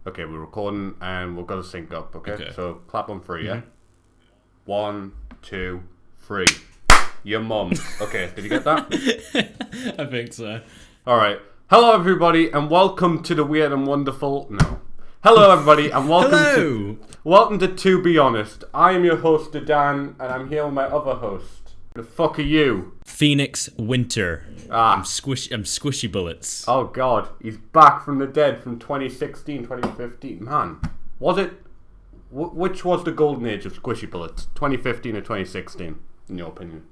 Okay, we're recording and we're gonna sync up. Okay. So clap on three. Yeah. Mm-hmm. 1, 2, 3. Your mum. Okay. Did you get that? I think so. All right. Hello, everybody, and welcome to the weird and wonderful. No. Hello, everybody, and welcome to To Be Honest. I am your host, Dan, and I'm here with my other host. The fuck are you? Phoenix Winter. I'm SquishyBullets. Oh God, he's back from the dead from 2016, 2015. Man, was it? Which was the golden age of SquishyBullets? 2015 or 2016, in your opinion?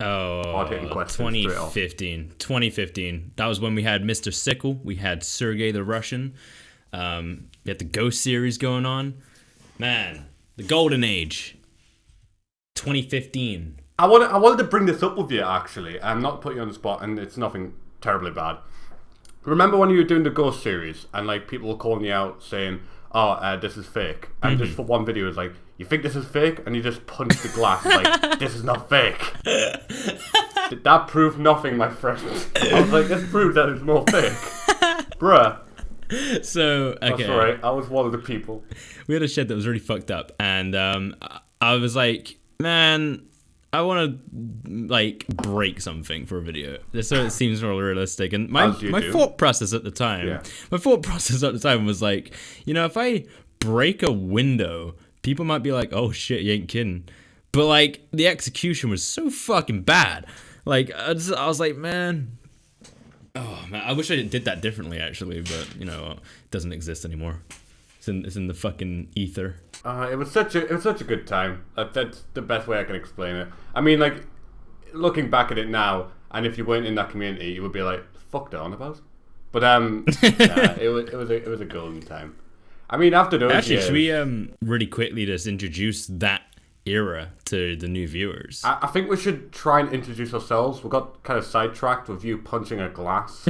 Oh, 2015. 2015. That was when we had Mr. Sickle. We had Sergey the Russian. We had the Ghost series going on. Man, the golden age. 2015. I wanted to bring this up with you, actually. I'm not putting you on the spot, and it's nothing terribly bad. Remember when you were doing the Ghost series, and like people were calling you out saying, "Oh, this is fake," and just for one video, it's like, "You think this is fake?" And you just punched the glass, like, "This is not fake." Did that prove nothing, my friend? I was like, "This proves that it's more fake, bruh." So okay, that's alright. I was one of the people. We had a shed that was really fucked up, and I was like, man, I want to like break something for a video, so it seems more realistic. And my thought process at the time, was like, you know, if I break a window, people might be like, "Oh shit, you ain't kidding." But like the execution was so fucking bad. Like I was like, man, oh man, I wish I did that differently actually, but you know, it doesn't exist anymore. It's in the fucking ether. It was such a good time. That's the best way I can explain it. I mean, like, looking back at it now, and if you weren't in that community, you would be like, "Fuck that on about." But it was a golden time. I mean, after those years, should we really quickly just introduce that era to the new viewers? I think we should try and introduce ourselves. We got kind of sidetracked with you punching a glass.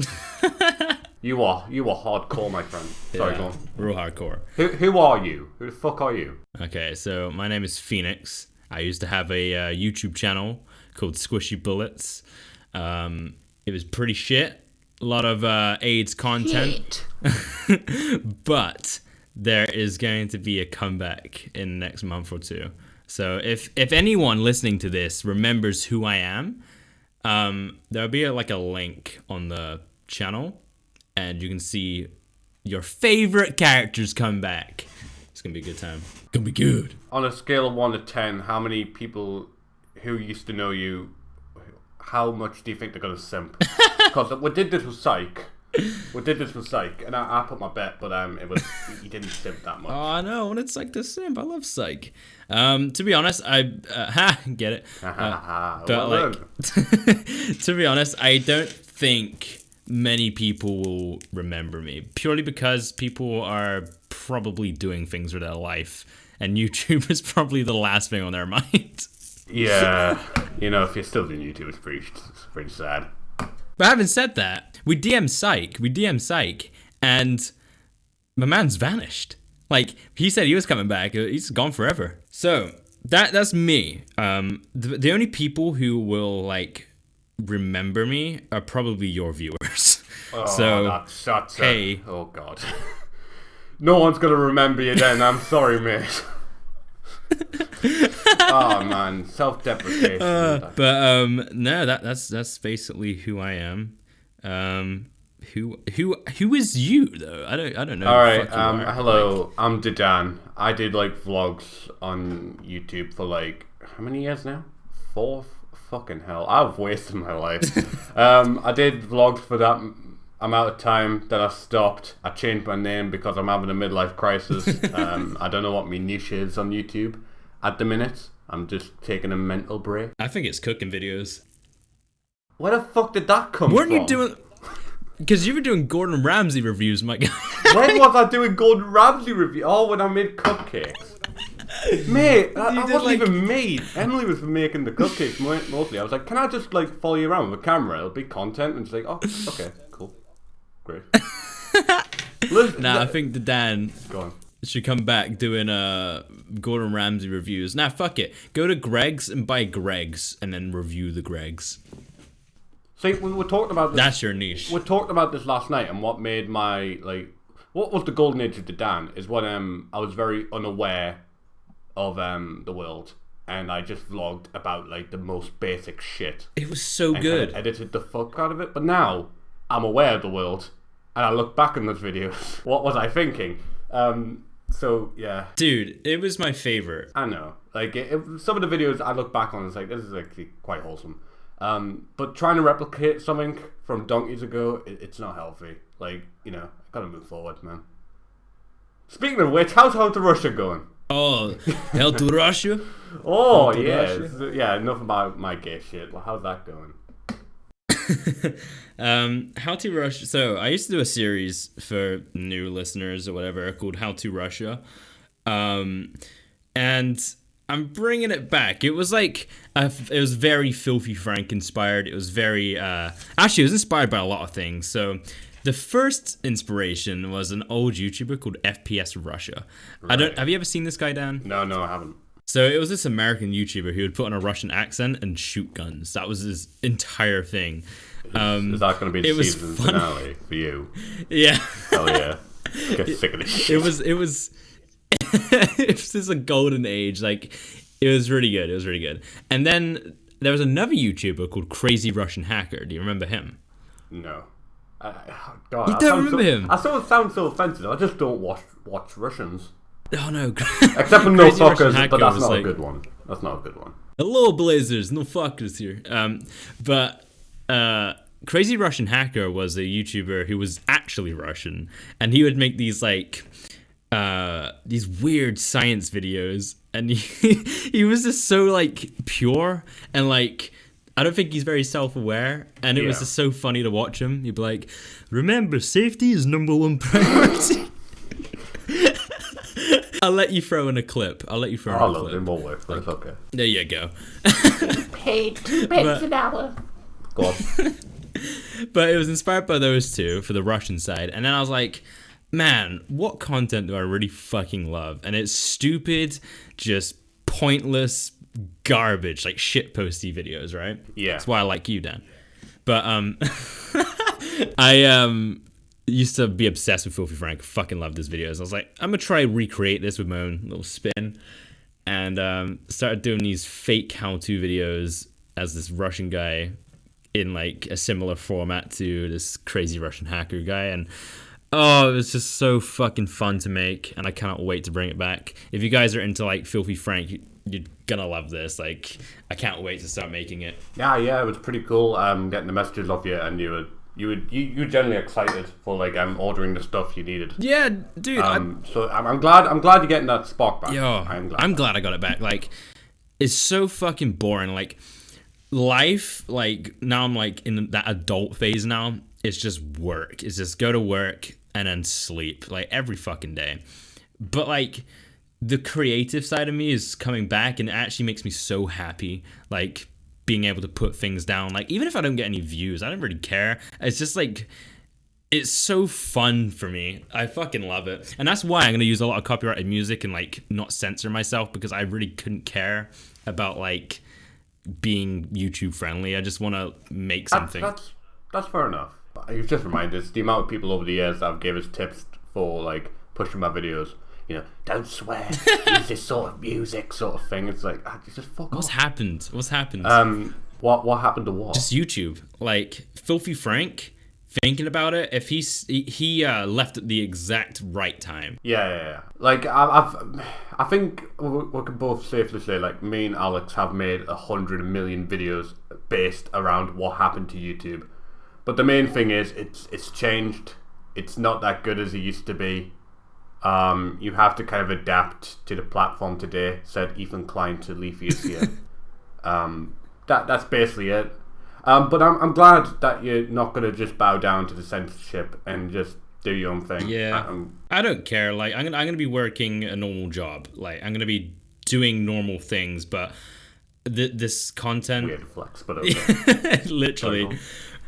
You were hardcore, my friend. Sorry, go on. Real hardcore. Who are you? Who the fuck are you? Okay, so my name is Phoenix. I used to have a YouTube channel called SquishyBullets. It was pretty shit. A lot of AIDS content. But there is going to be a comeback in the next month or two. So if anyone listening to this remembers who I am, there'll be a link on the channel. And you can see your favorite characters come back. It's going to be a good time. It's going to be good. On a scale of 1 to 10, how many people who used to know you, how much do you think they're going to simp? Because we did this with Psych. And I put my bet, but he didn't simp that much. Oh, I know. I wanted Psych to simp. I love Psych. To be honest, get it. To be honest, I don't think many people will remember me, purely because people are probably doing things with their life, and YouTube is probably the last thing on their mind. Yeah, you know, if you're still doing YouTube, it's pretty sad. But having said that, we DM Psych, and my man's vanished. Like, he said he was coming back, he's gone forever. So that's me. The only people who will like remember me are probably your viewers. Hey. Oh God. No one's gonna remember you then. I'm sorry, mate. Oh man, self-deprecation. No, that's basically who I am. Who is you though? I don't know. All right. Hello. I'm Dan. I did like vlogs on YouTube for like how many years now? 4. Fucking hell, I've wasted my life. I did vlogs for that amount of time, then I stopped. I changed my name because I'm having a midlife crisis. I don't know what my niche is on YouTube at the minute. I'm just taking a mental break. I think it's cooking videos. Where the fuck did that come from? Weren't you doing... Because you were doing Gordon Ramsay reviews, my guy. When was I doing Gordon Ramsay reviews? Oh, when I made cupcakes. Mate, that wasn't even me. Emily was making the cupcakes mostly. I was like, can I just like follow you around with a camera? It'll be content. And she's like, oh, okay, cool. Great. I think the Dan Go on. should come back doing Gordon Ramsay reviews. Nah, fuck it. Go to Greg's and buy Greg's and then review the Greg's. See, we were talking about this. That's your niche. We talked about this last night and what made my like what was the golden age of Dan is when I was very unaware of the world, and I just vlogged about like the most basic shit. It was so good. Edited the fuck out of it, but now I'm aware of the world, and I look back on those videos. What was I thinking? So yeah, dude, it was my favorite. I know, like some of the videos I look back on, it's like this is actually quite wholesome. But trying to replicate something from donkeys ago, it's not healthy. Like, you know, gotta move forward, man. Speaking of which, how's How to Russia going? Oh, How to Russia? Oh yeah, yeah. Enough about my gay shit. Well, how's that going? How to Russia. So I used to do a series for new listeners or whatever called How to Russia, and I'm bringing it back. It was like it was very Filthy Frank inspired. It was very actually it was inspired by a lot of things. So the first inspiration was an old YouTuber called FPS Russia. Right. Have you ever seen this guy, Dan? No, I haven't. So it was this American YouTuber who would put on a Russian accent and shoot guns. That was his entire thing. Is that going to be the season finale for you? Yeah. Hell yeah. Get sick of this shit. It was it was just a golden age. Like, it was really good. It was really good. And then there was another YouTuber called Crazy Russian Hacker. Do you remember him? No. God, you don't remember him? I sort of sound so offensive. I just don't watch Russians. Oh no. Except for No Fuckers, but that's not a good one. That's not a good one. Hello, Blazers. No fuckers here. But Crazy Russian Hacker was a YouTuber who was actually Russian, and he would make these like these weird science videos, and he was just so like pure, and like I don't think he's very self-aware, and it was just so funny to watch him. He'd be like, remember, safety is #1 priority. I'll let you throw in a clip. I'll let him more work, but it's okay. There you go. Paid 2 pence an hour. Go on. But it was inspired by those two for the Russian side, and then I was like, man, what content do I really fucking love? And it's stupid, just pointless garbage, like shitposty videos, right? Yeah. That's why I like you, Dan. But I used to be obsessed with Filthy Frank. Fucking loved his videos. I was like, I'm gonna try recreate this with my own little spin, and started doing these fake how-to videos as this Russian guy in like a similar format to this Crazy Russian Hacker guy, and oh, it was just so fucking fun to make, and I cannot wait to bring it back. If you guys are into like Filthy Frank, you're gonna love this. Like, I can't wait to start making it. Yeah, it was pretty cool. Getting the messages off you, and you were generally excited for like ordering the stuff you needed. Yeah, dude. So I'm glad you're getting that spark back. Yo, I'm glad I got it back. Like, it's so fucking boring. Like, life, like now I'm like in that adult phase now. It's just work. It's just go to work and then sleep like every fucking day. But like the creative side of me is coming back, and it actually makes me so happy. Like being able to put things down. Like even if I don't get any views, I don't really care. It's just like it's so fun for me. I fucking love it. And that's why I'm going to use a lot of copyrighted music and like not censor myself, because I really couldn't care about like being YouTube friendly. I just want to make something. That's fair enough. You've just reminded us the amount of people over the years that have given us tips for like pushing my videos. You know, don't swear, use this sort of music, sort of thing. It's like, just fuck off. What's happened? What happened to what? Just YouTube. Like Filthy Frank, thinking about it, if he left at the exact right time. Yeah. Like I think we can both safely say, like, me and Alex have made 100 million videos based around what happened to YouTube. But the main thing is, it's changed. It's not that good as it used to be. You have to kind of adapt to the platform today, said Ethan Klein to Leafius here. That's basically it. But I'm glad that you're not going to just bow down to the censorship and just do your own thing. Yeah, I don't care. Like I'm gonna be working a normal job. Like I'm gonna be doing normal things, but this content. Weird flex, but okay. Literally.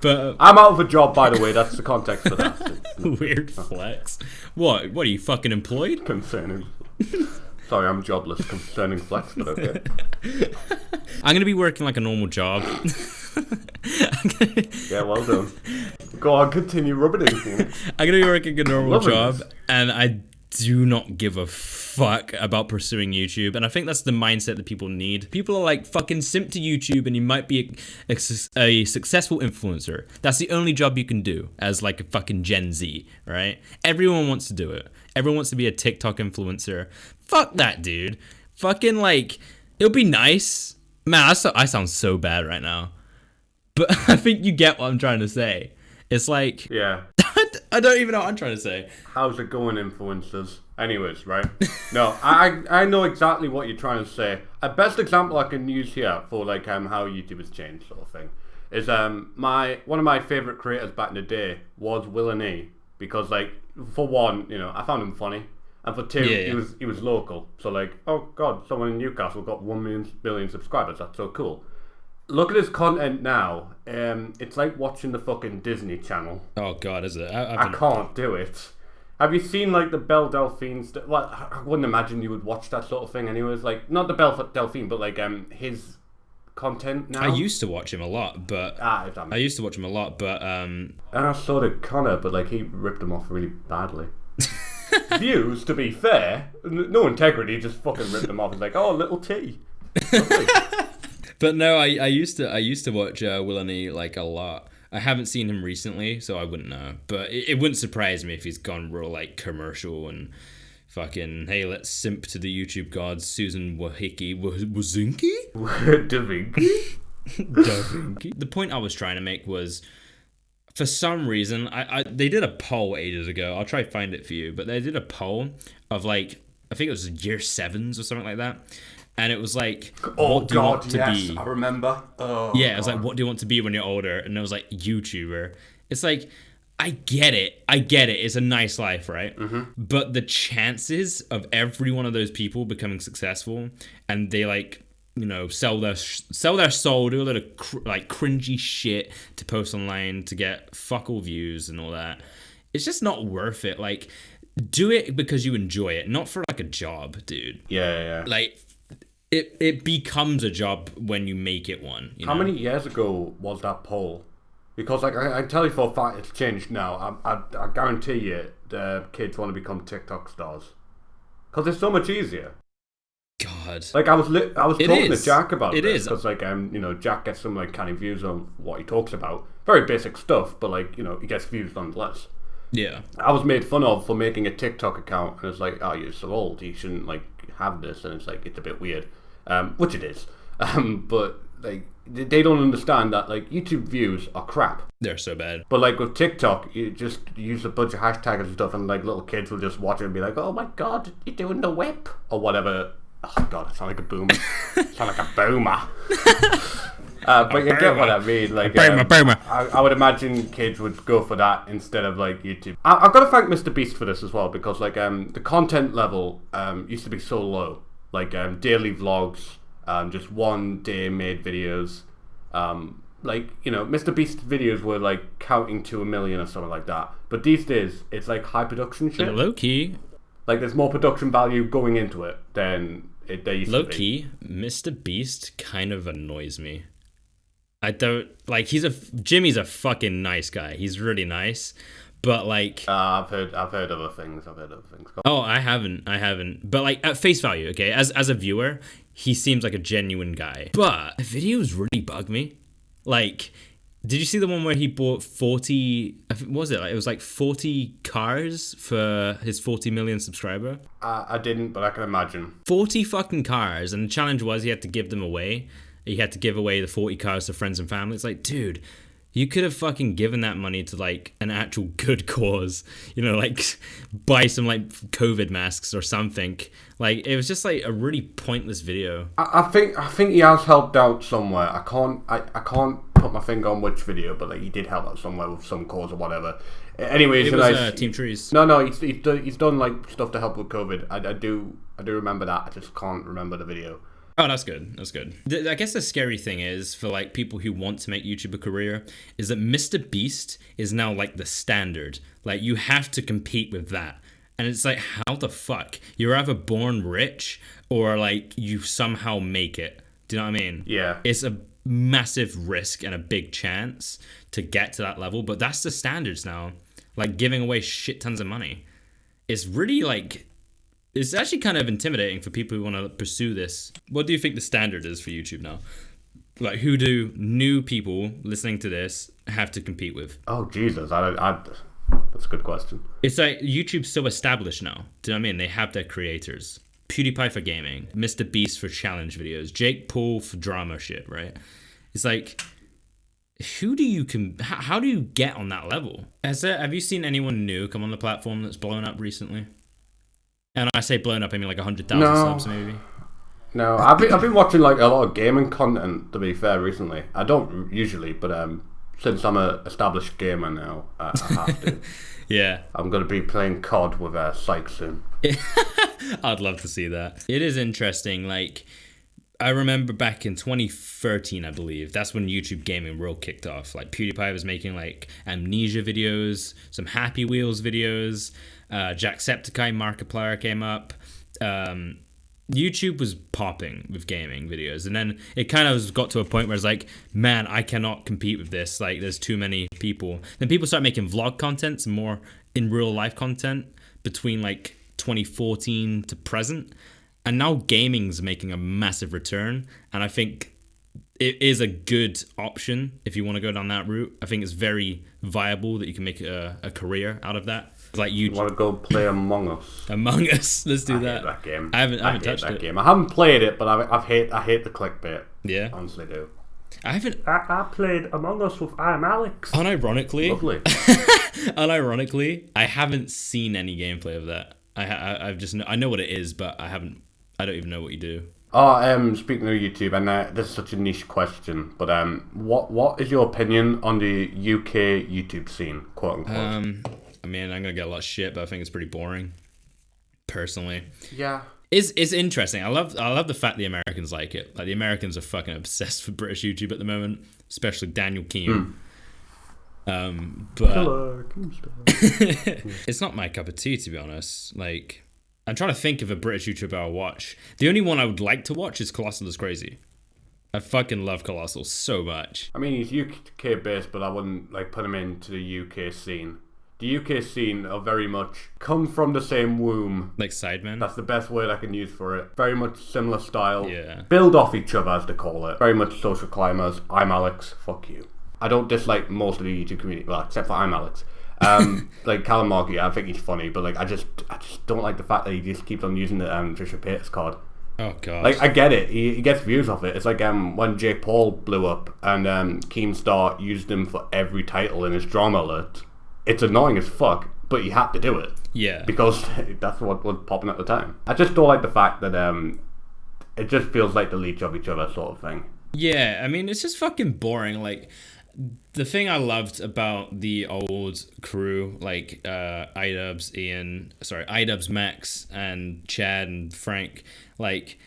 But I'm out of a job, by the way. That's the context for that. Weird flex. What are you fucking employed? Concerning. Sorry, I'm jobless. Concerning flex, but okay. I'm gonna be working like a normal job. Yeah, well done. Go on, continue rubbing it. I'm gonna be working a normal job, and I do not give a fuck about pursuing YouTube. And I think that's the mindset that people need. People are like, fucking simp to YouTube and you might be a successful influencer. That's the only job you can do as like a fucking Gen Z, right? Everyone wants to do it. Everyone wants to be a TikTok influencer. Fuck that, dude. Fucking like, it'll be nice. Man, I sound so bad right now. But I think you get what I'm trying to say. It's like... Yeah. I don't even know what I'm trying to say. How's it going, influencers? Anyways, right? No, I know exactly what you're trying to say. A best example I can use here for like how YouTube has changed, sort of thing, is one of my favorite creators back in the day was reminisce, because like for one, you know, I found him funny, and for two, he was local. So like, oh god, someone in Newcastle got 1 million subscribers. That's so cool. Look at his content now. It's like watching the fucking Disney Channel. Oh god, is it? I can't do it. Have you seen like the Belle Delphine well, I wouldn't imagine you would watch that sort of thing anyways. Like, not the Belle Delphine, but like his content now. I used to watch him a lot, but and I sort of Connor, but like he ripped him off really badly. Views, to be fair, no integrity, just fucking ripped him off. It's like, oh, little T. But no, I used to watch reminisce like a lot. I haven't seen him recently, so I wouldn't know. But it wouldn't surprise me if he's gone real like commercial and fucking, hey, let's simp to the YouTube gods, Susan Wojcicki. Davinci? The point I was trying to make was, for some reason, they did a poll ages ago. I'll try to find it for you. But they did a poll of like, I think it was year 7s or something like that. And it was like, what do you want to be? I remember. Oh, yeah, it was like, what do you want to be when you're older? And it was like, YouTuber. It's like, I get it. It's a nice life, right? Mm-hmm. But the chances of every one of those people becoming successful, and they like, you know, sell their soul, do a lot of like cringy shit to post online to get fuck all views and all that. It's just not worth it. Like, do it because you enjoy it, not for like a job, dude. Yeah. Like, it becomes a job when you make it one. You know? How many years ago was that poll? Because like I tell you for a fact, it's changed now. I guarantee you, the kids want to become TikTok stars because it's so much easier. God, like I was talking to Jack about this because like you know, Jack gets some like kind of views on what he talks about, very basic stuff, but like, you know, he gets views nonetheless. Yeah, I was made fun of for making a TikTok account, and it's like, oh, you're so old, you shouldn't like have this, and it's like, it's a bit weird, which it is, but like they don't understand that like YouTube views are crap. They're so bad. But like with TikTok, you just use a bunch of hashtags and stuff, and like little kids will just watch it and be like, oh my god, you're doing the whip or whatever. Oh god, I sound like a boomer. I sound like a boomer. But you get what I mean. Like, boomer. I would imagine kids would go for that instead of like YouTube. I've got to thank Mr. Beast for this as well, because like the content level used to be so low. Like daily vlogs, just one day made videos. Like, you know, Mr. Beast videos were like counting to 1 million or something like that. But these days, it's like high production shit. Low key. Like there's more production value going into it than there used to be. Low key, Mr. Beast kind of annoys me. I don't like. Jimmy's a fucking nice guy. He's really nice, but like I've heard other things. Oh, I haven't. But like at face value, okay, as a viewer, he seems like a genuine guy. But the videos really bug me. Like, did you see the one where he bought 40? What was it like? It was like 40 cars for his 40 million subscriber. I didn't, but I can imagine 40 fucking cars, and the challenge was he had to give them away. He had to give away the 40 cars to friends and family. It's like, dude, you could have fucking given that money to like an actual good cause, you know, like buy some like COVID masks or something. Like, it was just like a really pointless video. I think he has helped out somewhere. I can't put my finger on which video, but like he did help out somewhere with some cause or whatever. Anyways, it was Team Trees. No, he's done like stuff to help with COVID. I do remember that. I just can't remember the video. Oh, that's good. I guess the scary thing is, for like people who want to make YouTube a career, is that Mr. Beast is now like the standard. Like, you have to compete with that. And it's like, how the fuck? You're either born rich or like you somehow make it. Do you know what I mean? Yeah. It's a massive risk and a big chance to get to that level, but that's the standards now. Like giving away shit tons of money. It's really like, it's actually kind of intimidating for people who want to pursue this. What do you think the standard is for YouTube now? Like, who do new people listening to this have to compete with? Oh, Jesus. That's a good question. It's like YouTube's so established now. Do you know what I mean? They have their creators. PewDiePie for gaming, Mr. Beast for challenge videos, Jake Paul for drama shit, right? It's like, how do you get on that level? Have you seen anyone new come on the platform that's blown up recently? And when I say blown up, I mean like 100,000 subs maybe. No, I've been watching like a lot of gaming content, to be fair, recently. I don't usually, but since I'm an established gamer now, I have to. Yeah. I'm going to be playing COD with Syke soon. I'd love to see that. It is interesting. Like, I remember back in 2013, I believe, that's when YouTube gaming real kicked off. Like, PewDiePie was making like Amnesia videos, some Happy Wheels videos. Jacksepticeye Markiplier came up. YouTube was popping with gaming videos, and then it kind of got to a point where it's like, man, I cannot compete with this. Like, there's too many people. Then people start making vlog content, some more in real life content between like 2014 to present, and now gaming's making a massive return, and I think it is a good option if you want to go down that route. I think it's very viable that you can make a career out of that. Like you want to go play Among Us? Among Us, let's do that. Hate that game. I haven't touched that it. Game. I haven't played it, but I hate the clickbait. Yeah, honestly do. I played Among Us with I'm Alex. Unironically, lovely. Unironically, I haven't seen any gameplay of that. I know what it is, but I don't even know what you do. Oh, speaking of YouTube, and this is such a niche question, but what is your opinion on the UK YouTube scene, quote unquote? I mean, I'm gonna get a lot of shit, but I think it's pretty boring, personally. Yeah, it's interesting. I love the fact the Americans like it. Like, the Americans are fucking obsessed with British YouTube at the moment, especially Daniel Keane. But it's not my cup of tea, to be honest. Like, I'm trying to think of a British YouTuber I'll watch. The only one I would like to watch is Colossal is Crazy. I fucking love Colossal so much. I mean, he's UK based, but I wouldn't like put him into the UK scene. The UK scene are very much come from the same womb. Like Sidemen? That's the best word I can use for it. Very much similar style. Yeah. Build off each other, as they call it. Very much social climbers. I'm Alex. Fuck you. I don't dislike most of the YouTube community. Well, except for I'm Alex. Like Callum Markey, I think he's funny, but like I just don't like the fact that he just keeps on using the Trisha Paytas card. Oh god. Like, I get it. He gets views off it. It's like when Jake Paul blew up and Keemstar used him for every title in his drama alert. It's annoying as fuck, but you had to do it. Yeah. Because that's what was popping at the time. I just don't like the fact that it just feels like the leech of each other sort of thing. Yeah, I mean, it's just fucking boring. Like, the thing I loved about the old crew, like iDubbbz, Max, and Chad and Frank, like,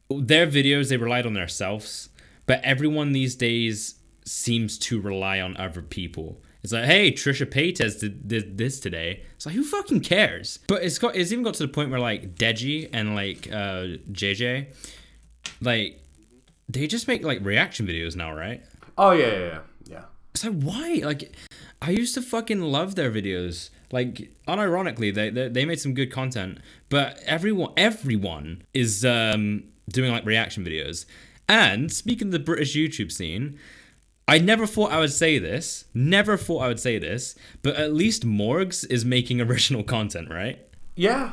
their videos, they relied on themselves, but everyone these days seems to rely on other people. It's like, hey, Trisha Paytas did this today. It's like, who fucking cares? But it's even got to the point where like Deji and like JJ, like, they just make like reaction videos now, right? Oh yeah. It's like, why? Like, I used to fucking love their videos. Like, unironically, they made some good content, but everyone is doing like reaction videos. And speaking of the British YouTube scene, I never thought I would say this, but at least Morgs is making original content, right? Yeah.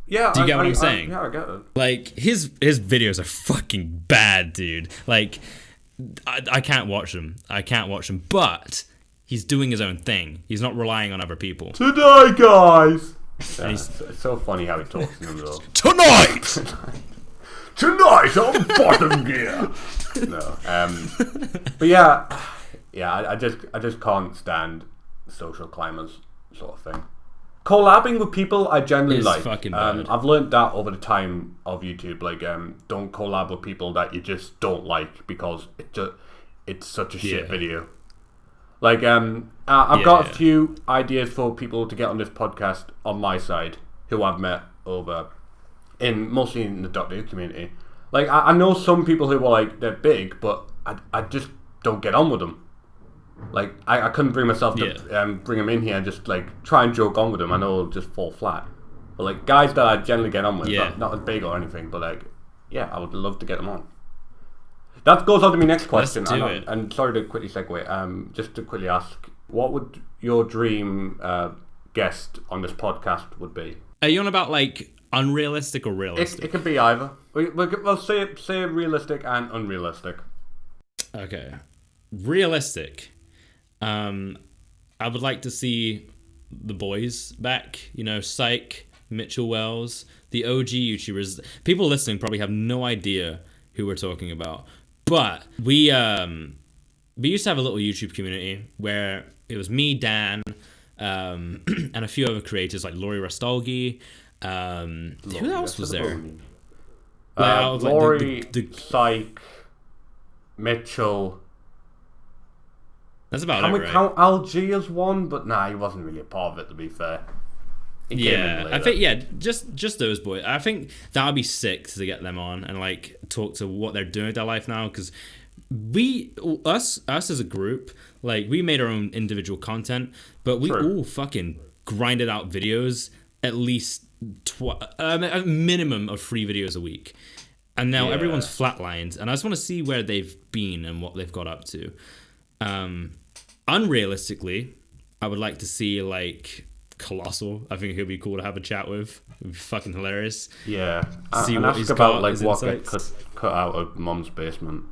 Do you get what I'm saying? Yeah, I get it. Like, his videos are fucking bad, dude. Like, I can't watch them. But he's doing his own thing. He's not relying on other people. Today, guys! It's so funny how he talks to them, though. Tonight on Bottom Gear! No. But yeah, I just can't stand social climbers sort of thing. Collabing with people I generally it's like. Fucking bad. I've learned that over the time of YouTube. Like, don't collab with people that you just don't like because it's such a shit video. Like, I've got a few ideas for people to get on this podcast on my side who I've met over mostly in the .NET community. Like, I know some people who are like, they're big, but I just don't get on with them. Like, I couldn't bring myself to bring him in here and just, like, try and joke on with him. I know it'll just fall flat. But, like, guys that I generally get on with, not as big or anything, but, like, yeah, I would love to get them on. That goes on to my next question. And sorry to quickly segue, just to quickly ask, what would your dream guest on this podcast would be? Are you on about, like, unrealistic or realistic? It could be either. We'll say realistic and unrealistic. Okay. Realistic. I would like to see the boys back. You know, Psych, Mitchell Wells, the OG YouTubers. People listening probably have no idea who we're talking about. But we used to have a little YouTube community where it was me, Dan, and a few other creators like Laurie Rastolgi. Who else was there? Laurie, Psych, Mitchell. That's about it, right? Count LG as one, but nah, he wasn't really a part of it, to be fair. I think just those boys. I think that would be sick to get them on and like talk to what they're doing with their life now, because us as a group, like, we made our own individual content, but we all fucking grinded out videos at least a minimum of 3 videos a week, and now everyone's flatlined, and I just want to see where they've been and what they've got up to. Unrealistically, I would like to see, like, Colossal. I think he'll be cool to have a chat with. It'd be fucking hilarious. Yeah. See and what ask he's about, got, like, his what insights. gets cut out of Mum's basement.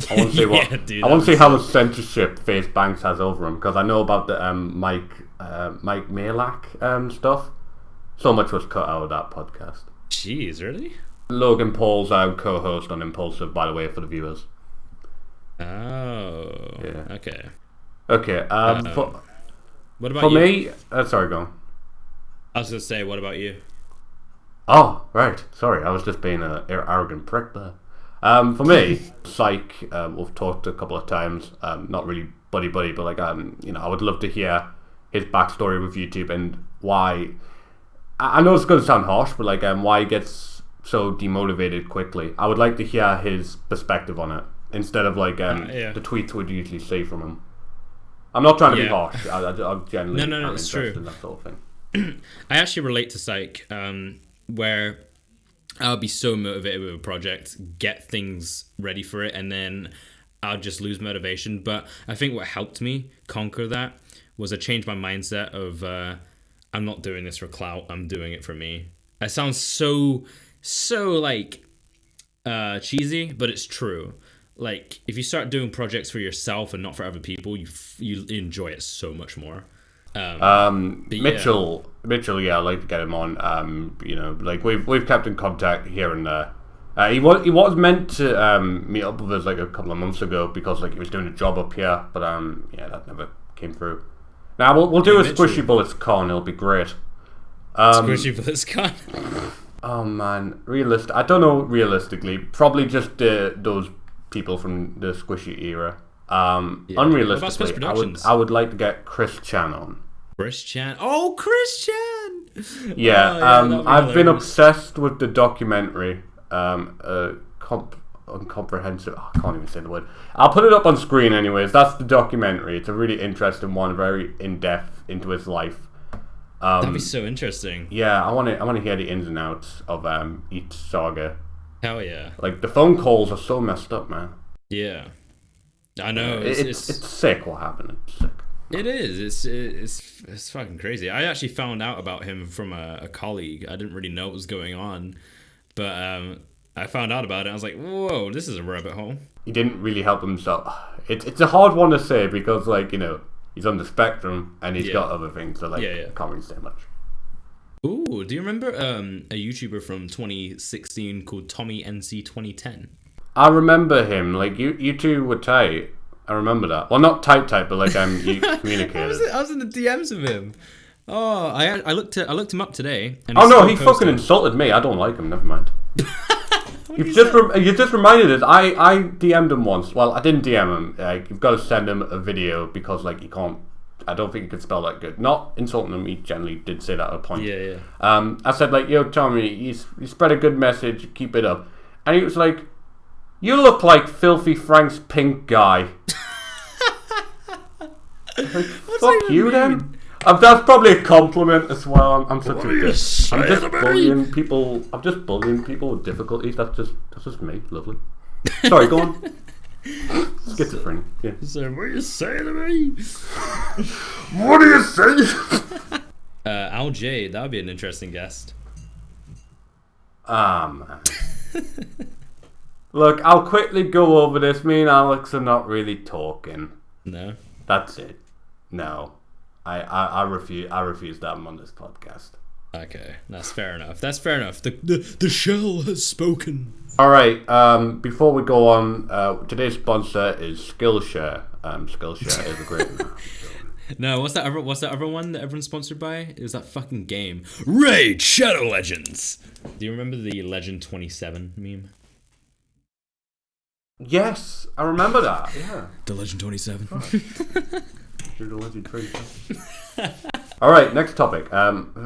I want to see what. Dude, I want to see how much censorship Face Banks has over him, because I know about the Mike Malak stuff. So much was cut out of that podcast. Jeez, really? Logan Paul's co-host on Impulsive, by the way, for the viewers. Oh. Yeah. Okay. Okay. What about for you? me? Sorry, go on. I was gonna say, what about you? Oh, right. Sorry, I was just being an arrogant prick there. For me, Psych, we've talked a couple of times. Not really buddy, but like, I would love to hear his backstory with YouTube and why. I know it's going to sound harsh, but like, why he gets so demotivated quickly. I would like to hear his perspective on it instead of like the tweets we'd usually see from him. I'm not trying to be harsh. I'm generally no, it's true. In that sort of thing. I actually relate to Psych, where I would be so motivated with a project, get things ready for it, and then I'll just lose motivation. But I think what helped me conquer that was I changed my mindset of I'm not doing this for clout, I'm doing it for me. It sounds so like cheesy, but it's true. Like, if you start doing projects for yourself and not for other people, you enjoy it so much more. Mitchell, I'd like to get him on. Like, we've kept in contact here and there. He was meant to meet up with us like a couple of months ago because like he was doing a job up here, but that never came through. Now we'll do a SquishyBullets con. It'll be great. SquishyBullets con. Oh man, I don't know. Realistically, probably just those people from the Squishy era. Unrealistically, I would like to get Chris Chan on. Chris Chan. Oh, Chris Chan. Yeah. I've been obsessed with the documentary. Incomprehensive. Oh, I can't even say the word. I'll put it up on screen anyways. That's the documentary. It's a really interesting one, very in depth into his life. That'd be so interesting. Yeah, I want to hear the ins and outs of each saga. Hell yeah! Like the phone calls are so messed up, man. Yeah, I know. It's sick what happened. It's sick. It is. It's fucking crazy. I actually found out about him from a colleague. I didn't really know what was going on, but I found out about it. I was like, whoa, this is a rabbit hole. He didn't really help himself. It's a hard one to say because, like, he's on the spectrum and he's got other things, so like, can't really say much. Ooh, do you remember a YouTuber from 2016 called Tommy NC 2010? I remember him. Like, you two were tight. I remember that. Well, not tight, but like you communicated. I was in the DMs of him. Oh, I looked him up today. And he fucking insulted me. I don't like him. Never mind. You just reminded us. I DM'd him once. Well, I didn't DM him. You've got to send him a video because like he can't. I don't think he could spell that good. Not insulting him. He generally did say that at a point. Yeah. I said like, yo, Tommy, you spread a good message. Keep it up. And he was like, You look like Filthy Frank's pink guy. Like, fuck you then. That's probably a compliment as well. I'm such a dick. I'm just bullying people. I'm just bullying people with difficulties. That's just me. Lovely. Sorry, go on. Schizophrenia. Yeah. So what are you saying to me? What are you saying? Al J, that would be an interesting guest. Man. Look, I'll quickly go over this. Me and Alex are not really talking. No. That's it. No. I refuse that on this podcast. Okay, that's fair enough. The shell has spoken. All right. Before we go on, today's sponsor is Skillshare. Skillshare is a great. No, what's that other one that everyone's sponsored by? It was that fucking game, Raid Shadow Legends. Do you remember the Legend 27 meme? Yes, I remember that. Yeah. The Legend 27. All right, next topic.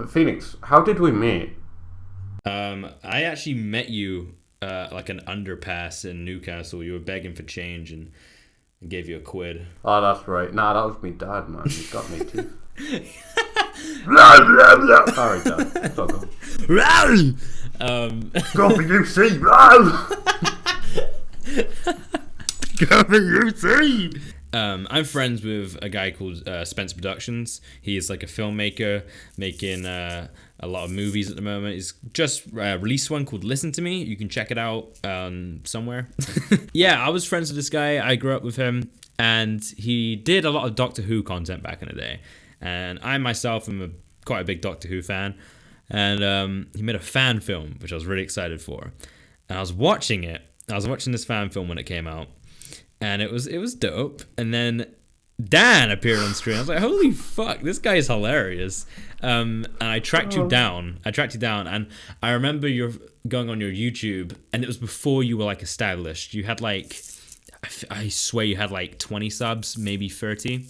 Phoenix, how did we meet? I actually met you like an underpass in Newcastle. You were begging for change and I gave you a quid. Oh, that's right. Nah, that was me dad, man. He got me too. Sorry, Dad. Go. Go for UC. Go for UC. I'm friends with a guy called Spencer Productions. He is like a filmmaker making a lot of movies at the moment. He's just released one called Listen to Me. You can check it out somewhere. Yeah, I was friends with this guy. I grew up with him, and he did a lot of Doctor Who content back in the day. And I myself am quite a big Doctor Who fan. And he made a fan film, which I was really excited for. And I was watching it. I was watching this fan film when it came out. And it was dope. And then Dan appeared on screen. I was like, holy fuck, this guy is hilarious. And I tracked you down. And I remember you going on your YouTube, and it was before you were like established. You had like, I swear you had like 20 subs, maybe 30.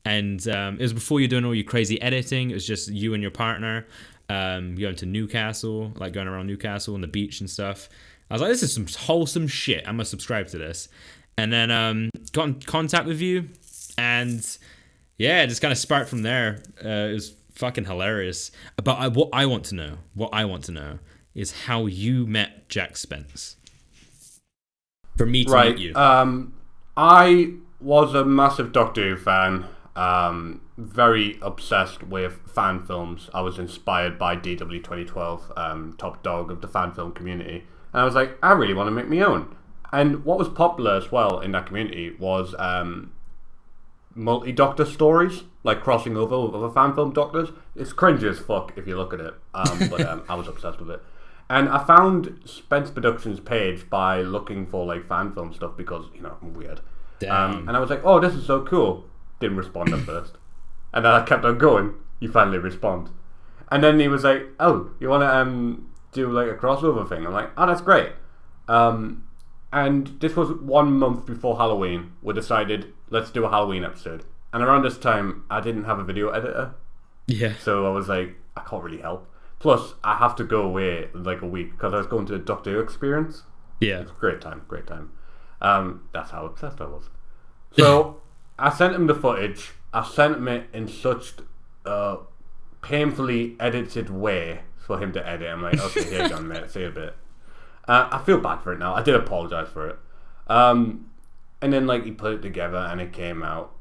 And it was before you were doing all your crazy editing. It was just you and your partner going to Newcastle, like going around Newcastle on the beach and stuff. I was like, this is some wholesome shit. I'm going to subscribe to this. And then got in contact with you, and yeah, it just kind of sparked from there. It was fucking hilarious. But what I want to know is how you met Jack Spence. For me to meet you. I was a massive Doctor Who fan. Very obsessed with fan films. I was inspired by DW 2012, top dog of the fan film community. And I was like, I really want to make my own. And what was popular as well in that community was multi-doctor stories, like crossing over with other fan film doctors. It's cringy as fuck if you look at it, but I was obsessed with it. And I found Spence Productions' page by looking for like fan film stuff because, you know, I'm weird. And I was like, oh, this is so cool. Didn't respond at first. And then I kept on going. You finally respond. And then he was like, oh, you want to do like a crossover thing? I'm like, oh, that's great. And this was 1 month before Halloween. We decided, let's do a Halloween episode. And around this time, I didn't have a video editor. Yeah. So I was like, I can't really help. Plus, I have to go away like a week because I was going to a Doctor Who experience. Yeah. Great time. That's how obsessed I was. So I sent him the footage. I sent him it in such a painfully edited way for him to edit. I'm like, okay, here you go, mate. See you a bit. I feel bad for it now. I did apologize for it. And then like he put it together and it came out.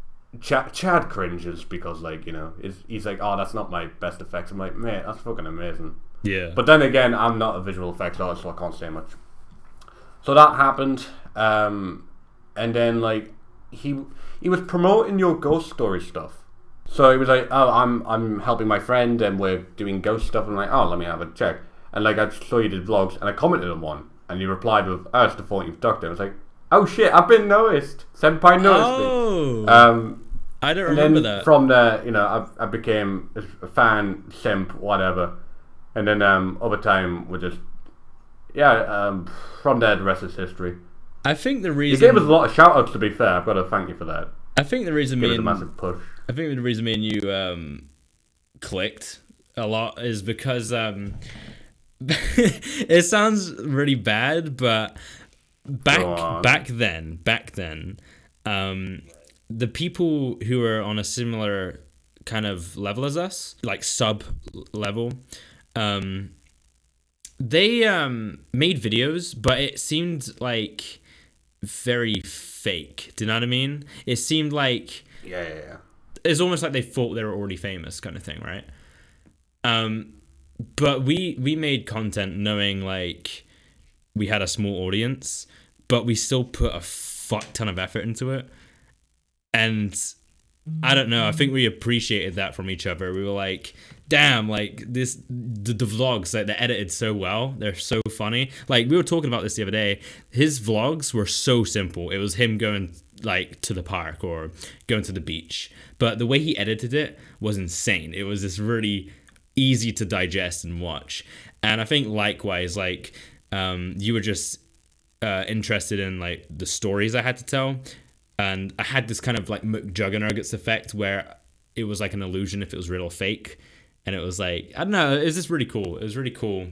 Chad cringes because like, you know, he's like, oh, that's not my best effects. I'm like, mate, that's fucking amazing. Yeah. But then again, I'm not a visual effects artist, so I can't say much. So that happened. And then like he was promoting your ghost story stuff. So he was like, oh, I'm helping my friend and we're doing ghost stuff. I'm like, oh, let me have a check. And like I saw you did vlogs, and I commented on one, and you replied with, "Oh, it's the 14th Doctor." I was like, "Oh shit, I've been noticed. Senpai noticed me." I don't remember that. From there, you know, I became a fan, simp, whatever, and then over time we just, from there the rest is history. I think the reason you gave us a lot of shout outs. To be fair, I've got to thank you for that. I think the reason me and a massive push. I think the reason me and you clicked a lot is because. It sounds really bad, but back then, the people who are on a similar kind of level as us, like sub level, they made videos, but it seemed like very fake. Do you know what I mean? It seemed like it's almost like they thought they were already famous, kind of thing, right? But we made content knowing like we had a small audience, but we still put a fuck ton of effort into it. And I don't know, I think we appreciated that from each other. We were like, damn, like the vlogs, like they're edited so well, they're so funny. Like we were talking about this the other day. His vlogs were so simple. It was him going like to the park or going to the beach, but the way he edited it was insane. It was this really easy to digest and watch. And I think likewise, like you were just interested in like the stories I had to tell, and I had this kind of like McJuggernuggets effect where it was like an illusion if it was real or fake. And it was like, I don't know, it was just really cool. It was really cool,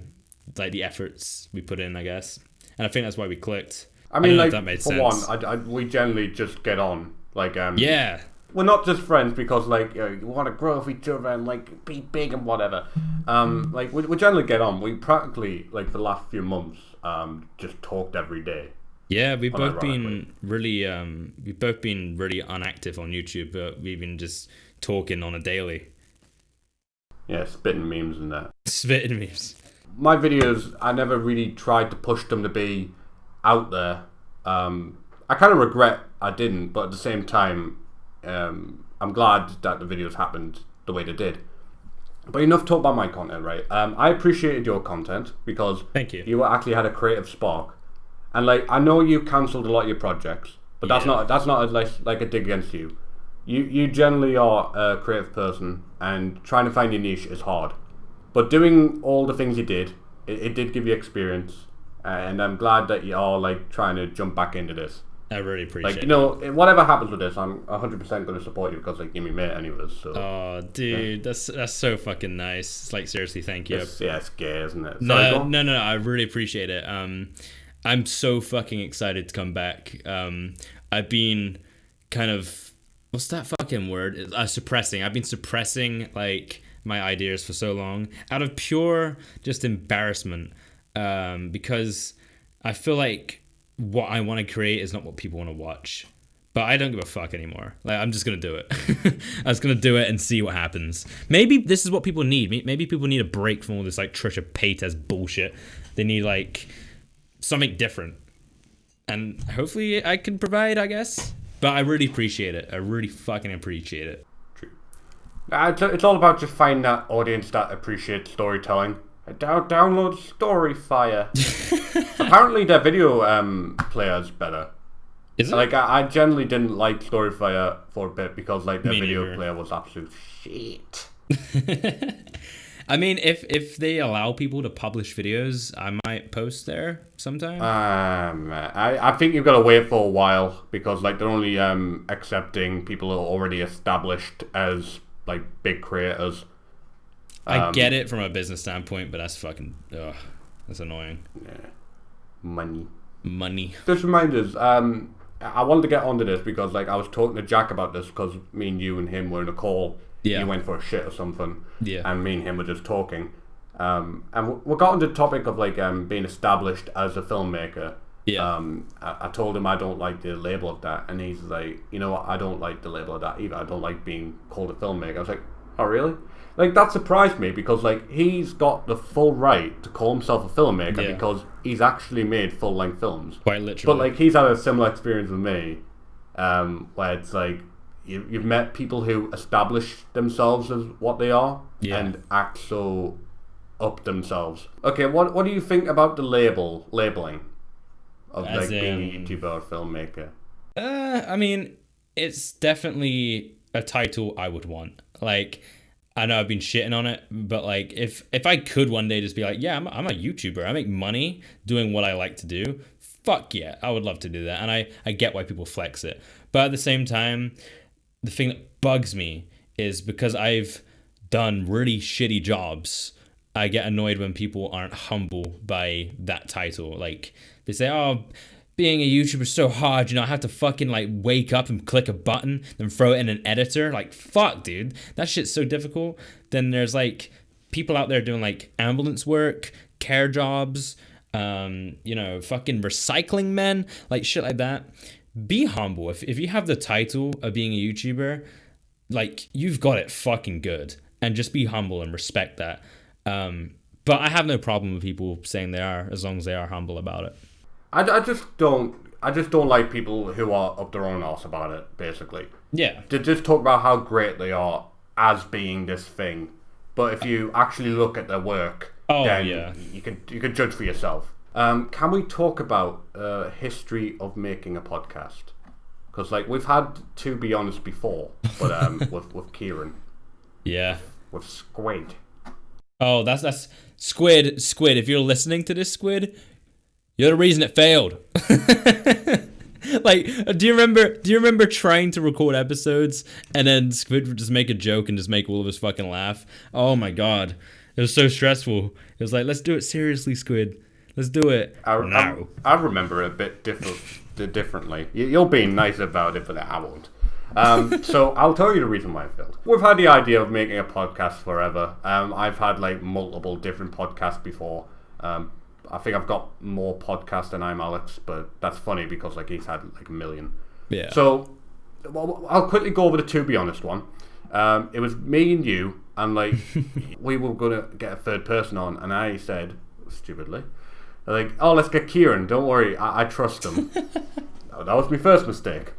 like the efforts we put in, I guess. And I think that's why we clicked. I mean, like, that made for sense. one, we generally just get on. Like, yeah. We're not just friends because, like, you want to grow with each other and, like, be big and whatever. Like, we generally get on. We practically, like, for the last few months, just talked every day. Yeah, we've both been really unactive on YouTube, but we've been just talking on a daily. Yeah, spitting memes and that. Spitting memes. My videos, I never really tried to push them to be out there. I kind of regret I didn't, but at the same time, I'm glad that the videos happened the way they did. But enough talk about my content, right? I appreciated your content because thank you. You actually had a creative spark, and like I know you cancelled a lot of your projects, but that's not like a dig against you. You generally are a creative person, and trying to find your niche is hard. But doing all the things you did, it did give you experience, and I'm glad that you are like trying to jump back into this. I really appreciate it. Like, you know, whatever happens with this, I'm 100% going to support you because, like, you're my mate anyways, so... Oh, dude, yeah. That's so fucking nice. It's like, seriously, thank you. It's gay, isn't it? No, I really appreciate it. I'm so fucking excited to come back. I've been kind of... What's that fucking word? Suppressing. I've been suppressing, like, my ideas for so long out of pure just embarrassment, because I feel like what I want to create is not what people want to watch. But I don't give a fuck anymore. Like, I'm just gonna do it. I'm just gonna do it and see what happens. Maybe this is what people need. Maybe people need a break from all this like Trisha Paytas bullshit. They need like something different, and hopefully I can provide, I guess. But I really appreciate it. I really fucking appreciate it. True. It's all about just finding that audience that appreciates storytelling. Download Storyfire. Apparently their video player's better. Is it? Like, I generally didn't like Storyfire for a bit because like their video player was absolute shit. I mean, if they allow people to publish videos, I might post there sometime. I think you've got to wait for a while because like they're only accepting people who are already established as like big creators. I get it from a business standpoint, but that's fucking that's annoying. Yeah. Money. Just remind us, I wanted to get onto this because like I was talking to Jack about this because me and you and him were in a call. Yeah. You went for a shit or something. Yeah. And me and him were just talking. And we got into the topic of like being established as a filmmaker. Yeah. I told him I don't like the label of that, and he's like, you know what, I don't like the label of that either. I don't like being called a filmmaker. I was like, oh really? Like, that surprised me because, like, he's got the full right to call himself a filmmaker because he's actually made full-length films. Quite literally. But, like, he's had a similar experience with me, where it's, like, you've met people who establish themselves as what they are and act so up themselves. Okay, what do you think about the labeling of, like, being a YouTuber or filmmaker? I mean, it's definitely a title I would want. Like... I know I've been shitting on it, but like if I could one day just be like, yeah, I'm a YouTuber. I make money doing what I like to do. Fuck yeah, I would love to do that. And I get why people flex it. But at the same time, the thing that bugs me is because I've done really shitty jobs, I get annoyed when people aren't humble by that title. Like they say, oh, being a YouTuber is so hard, I have to fucking like wake up and click a button, then throw it in an editor. Like, fuck, dude, that shit's so difficult. Then there's like people out there doing like ambulance work, care jobs, fucking recycling men, like shit like that. Be humble. If you have the title of being a YouTuber, like, you've got it fucking good, and just be humble and respect that. But I have no problem with people saying they are, as long as they are humble about it. I just don't like people who are up their own arse about it, basically. Yeah. To just talk about how great they are as being this thing. But if you actually look at their work, then you can judge for yourself. Can we talk about history of making a podcast? Because like we've had To Be Honest before, but with Kieran. Yeah. With Squid. Oh, that's Squid. Squid, if you're listening to this, Squid, you're the reason it failed. Like, do you remember trying to record episodes and then Squid would just make a joke and just make all of us fucking laugh? Oh my god, it was so stressful. It was like, let's do it seriously, Squid. Let's do it. I remember it a bit differently. You're being nice about it, but I won't. So I'll tell you the reason why I failed. We've had the idea of making a podcast forever. I've had like multiple different podcasts before. I think I've got more podcasts than I'm Alex, but that's funny because like he's had like a million. Yeah. So I'll quickly go over the To Be Honest one. It was me and you, and like we were gonna get a third person on, and I said stupidly, like, "Oh, let's get Kieran. Don't worry, I trust him." That was my first mistake.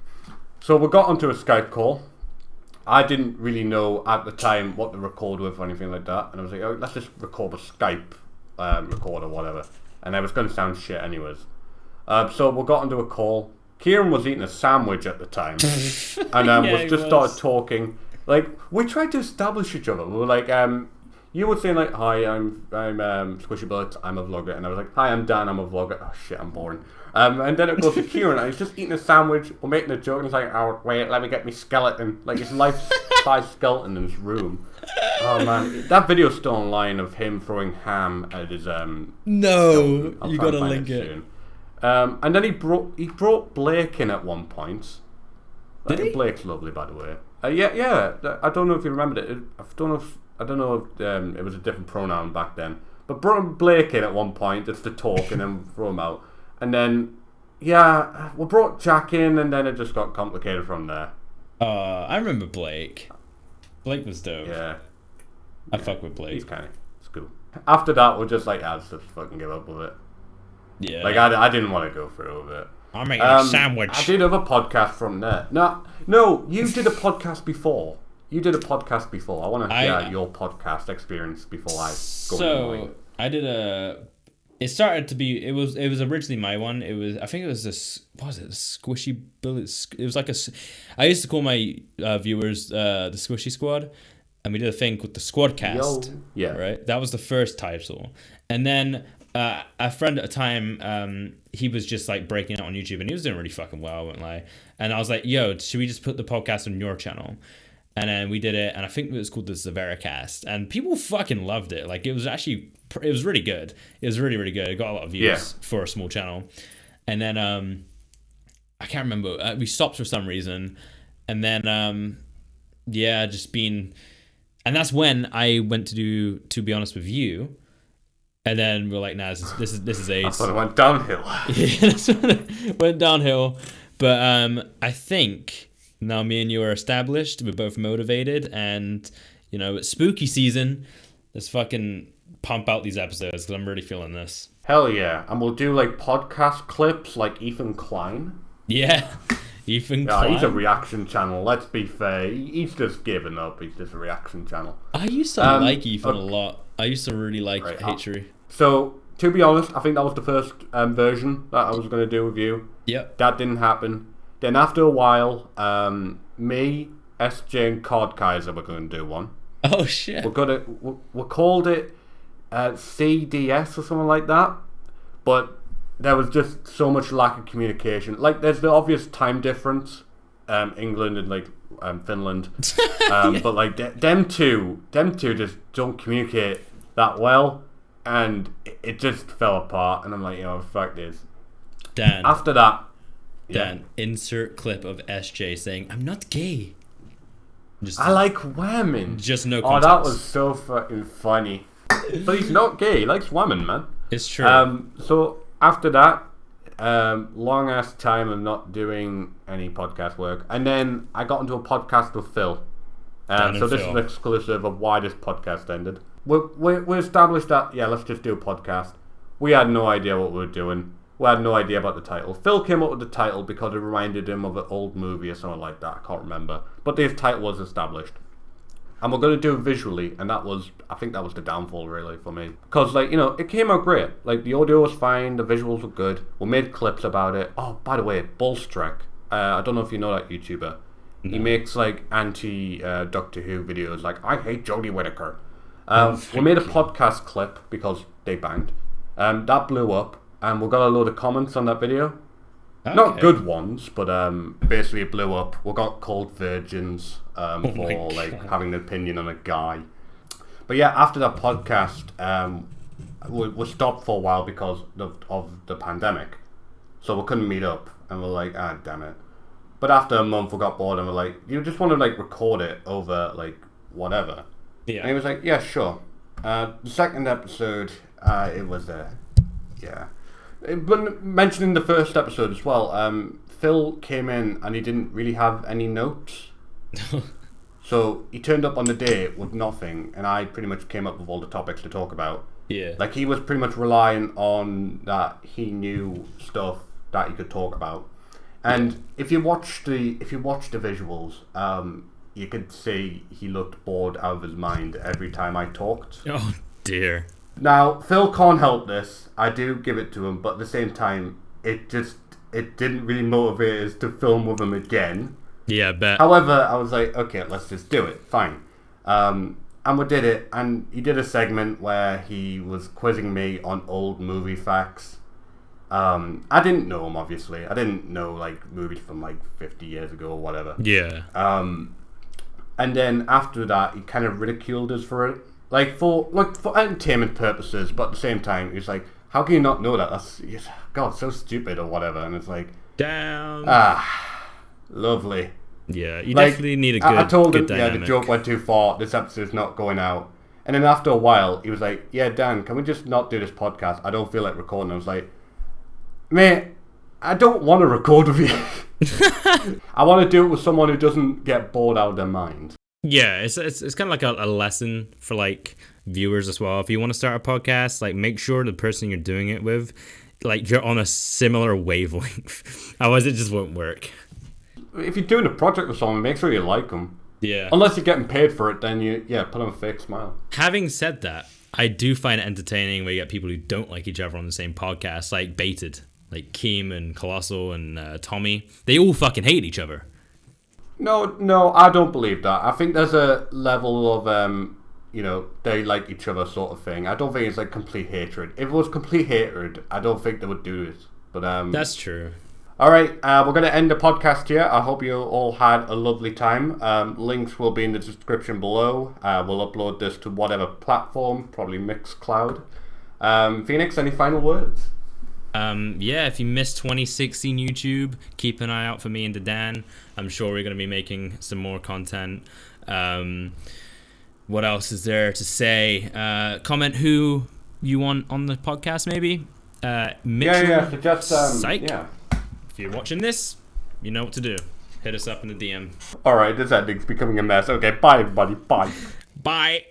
So we got onto a Skype call. I didn't really know at the time what to record with or anything like that, and I was like, "Oh, let's just record a Skype record or whatever." And it was going to sound shit anyways. So we got onto a call. Kieran was eating a sandwich at the time, and we just started talking. Like, we tried to establish each other. We were like, you were saying like, "Hi, I'm SquishyBullets, I'm a vlogger," and I was like, "Hi, I'm Dan, I'm a vlogger." Oh shit, I'm boring. And then it goes to Kieran, and he's just eating a sandwich. We're making a joke, and he's like, "Oh wait, let me get me skeleton." Like his life-size skeleton in his room. Oh man, that video's still online of him throwing ham at his No, you gotta link it. And then he brought Blake in at one point. Did he? Blake's lovely, by the way. Yeah. I don't know if you remembered it. I don't know if it was a different pronoun back then. But brought Blake in at one point just to talk and then throw him out. And then we brought Jack in, and then it just got complicated from there. I remember Blake. Blake was dope. Yeah. I fuck with Blake. He's it's cool. After that, we're just like, let's just fucking give up with it. Yeah. Like, I didn't want to go through with it. I'm making a sandwich. I did other podcasts from there. No, you did a podcast before. I want to hear your podcast experience before I go into mine. I did it started to be, it was originally my one. I think it was this, what was it, SquishyBullets? It was like I used to call my viewers the Squishy Squad. And we did a thing called the Squadcast. Yo. Yeah. Right? That was the first title. And then a friend at the time, he was just like breaking out on YouTube, and he was doing really fucking well, I won't lie. And I was like, yo, should we just put the podcast on your channel? And then we did it, and I think it was called the Severacast. And people fucking loved it. Like, it was really good. It was really, really good. It got a lot of views for a small channel. And then, I can't remember. We stopped for some reason. And then, and that's when I went To Be Honest with You, and then we're like, nah, this is AIDS. That's when it went downhill. Yeah, that's when it went downhill. But I think now me and you are established. We're both motivated, and it's spooky season. Let's fucking pump out these episodes because I'm really feeling this. Hell yeah! And we'll do like podcast clips, like Ethan Klein. Yeah. Ethan Klein. He's a reaction channel, let's be fair. He's just given up. He's just a reaction channel. I used to like Ethan a lot. I used to really like Hatchery. So, to be honest, I think that was the first version that I was going to do with you. Yep. That didn't happen. Then after a while, me, SJ, and Cod Kaiser were going to do one. Oh, shit. We called it CDS or something like that. But there was just so much lack of communication. Like, there's the obvious time difference, England and like Finland, but like them two just don't communicate that well, and it just fell apart. And I'm like, fuck this. After that, Dan, insert clip of SJ saying, "I'm not gay." I like women. Just no context. Oh, that was so fucking funny. But he's not gay. He likes women, man. It's true. So after that, long ass time of not doing any podcast work, and then I got into a podcast with Phil. So this is exclusive of why this podcast ended. We established that let's just do a podcast. We had no idea what we were doing. We had no idea about the title. Phil came up with the title because it reminded him of an old movie or something like that. I can't remember. But this title was established. And we're going to do it visually. And I think that was the downfall, really, for me. Because, it came out great. Like, the audio was fine. The visuals were good. We made clips about it. Oh, by the way, Bullstrek. I don't know if you know that YouTuber. No. He makes, anti-Doctor Who videos. Like, I hate Jodie Whittaker. We made a podcast clip because they banged. That blew up. And we got a load of comments on that video. Okay. Not good ones, but basically it blew up. We got called virgins for having an opinion on a guy. But yeah, after that podcast, we stopped for a while because of the pandemic. So we couldn't meet up. And we're like, damn it. But after a month we got bored and we're like, you just want to record it over whatever. Yeah. And he was like, yeah, sure. The second episode, it was But mentioning the first episode as well, Phil came in and he didn't really have any notes. So he turned up on the day with nothing, and I pretty much came up with all the topics to talk about. Yeah. He was pretty much relying on that he knew stuff that he could talk about. And if you watch the visuals, you could see he looked bored out of his mind every time I talked. Oh dear. Now, Phil can't help this. I do give it to him, but at the same time, it didn't really motivate us to film with him again. Yeah, I bet. However, I was like, okay, let's just do it. Fine. And we did it, and he did a segment where he was quizzing me on old movie facts. I didn't know him, obviously. I didn't know, movies from, 50 years ago or whatever. Yeah. And then after that, he kind of ridiculed us for it. For entertainment purposes, but at the same time, he's like, how can you not know that? That's, God, so stupid or whatever. And it's like, damn. Lovely. Yeah, you definitely need a good I told him, dynamic. The joke went too far. This episode's not going out. And then after a while, he was like, yeah, Dan, can we just not do this podcast? I don't feel like recording. I was like, mate, I don't want to record with you. I want to do it with someone who doesn't get bored out of their mind. Yeah, it's kind of like a lesson for viewers as well. If you want to start a podcast, make sure the person you're doing it with, you're on a similar wavelength. Otherwise, it just won't work. If you're doing a project with someone, make sure you like them. Yeah. Unless you're getting paid for it, then put on a fake smile. Having said that, I do find it entertaining when you get people who don't like each other on the same podcast, like Baited, Keem and Colossal and Tommy. They all fucking hate each other. No, I don't believe that. I think there's a level of, they like each other sort of thing. I don't think it's complete hatred. If it was complete hatred, I don't think they would do this. But that's true. All right, we're going to end the podcast here. I hope you all had a lovely time. Links will be in the description below. We'll upload this to whatever platform, probably Mixcloud. Phoenix, any final words? If you missed 2016 YouTube, keep an eye out for me and Dan. I'm sure we're going to be making some more content. What else is there to say? Comment who you want on the podcast, maybe. Mitchell, Psych. Yeah. If you're watching this, you know what to do. Hit us up in the DM. All right, this ending's becoming a mess. Okay, bye, everybody. Bye. Bye.